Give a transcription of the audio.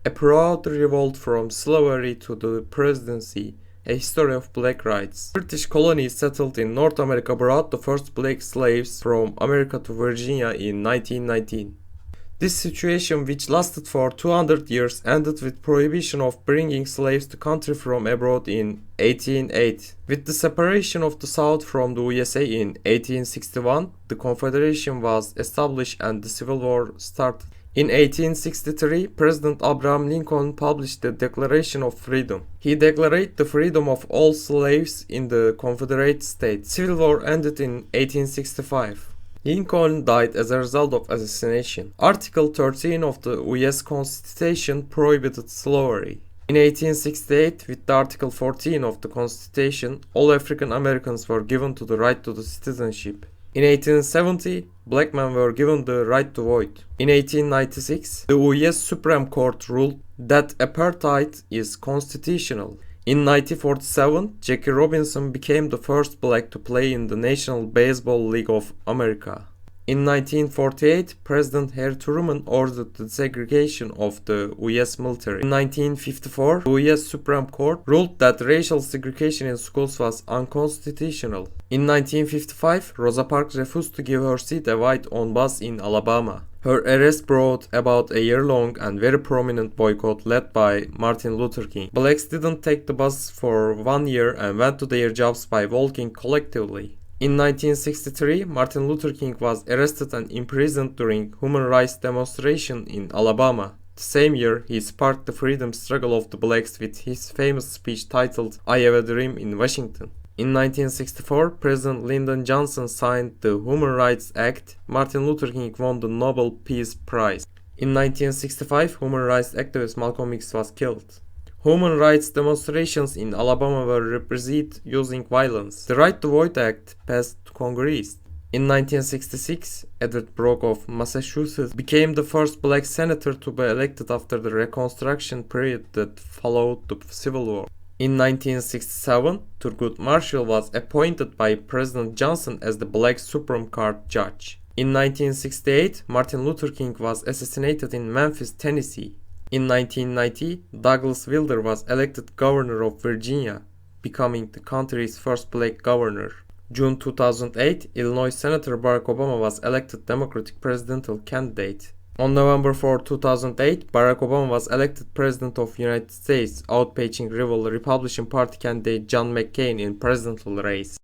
A proud revolt from slavery to the presidency, a history of black rights. British colonies settled in North America brought the first black slaves from America to Virginia in 1919. This situation, which lasted for 200 years, ended with prohibition of bringing slaves to country from abroad in 1808. With the separation of the South from the USA in 1861, the Confederation was established and the Civil War started. In 1863, President Abraham Lincoln published the Declaration of Freedom. He declared the freedom of all slaves in the Confederate States. Civil War ended in 1865. Lincoln died as a result of assassination. Article 13 of the US Constitution prohibited slavery. In 1868, with the Article 14 of the Constitution, all African Americans were given the right to the citizenship. In 1870, black men were given the right to vote. In 1896, the US Supreme Court ruled that apartheid is constitutional. In 1947, Jackie Robinson became the first black to play in the National Baseball League of America. In 1948, President Harry Truman ordered the desegregation of the US military. In 1954, the US Supreme Court ruled that racial segregation in schools was unconstitutional. In 1955, Rosa Parks refused to give her seat a white on bus in Alabama. Her arrest brought about a year-long and very prominent boycott led by Martin Luther King. Blacks didn't take the bus for 1 year and went to their jobs by walking collectively. In 1963, Martin Luther King was arrested and imprisoned during human rights demonstration in Alabama. The same year, he sparked the freedom struggle of the blacks with his famous speech titled "I Have a Dream" in Washington. In 1964, President Lyndon Johnson signed the Human Rights Act. Martin Luther King won the Nobel Peace Prize. In 1965, human rights activist Malcolm X was killed. Human rights demonstrations in Alabama were repressed using violence. The Right to Vote Act passed to Congress. In 1966, Edward Brooke of Massachusetts became the first black senator to be elected after the Reconstruction period that followed the Civil War. In 1967, Thurgood Marshall was appointed by President Johnson as the Black Supreme Court judge. In 1968, Martin Luther King was assassinated in Memphis, Tennessee. In 1990, Douglas Wilder was elected governor of Virginia, becoming the country's first black governor. June 2008, Illinois Senator Barack Obama was elected Democratic presidential candidate. On November 4, 2008, Barack Obama was elected President of the United States, outpacing rival Republican Party candidate John McCain in presidential race.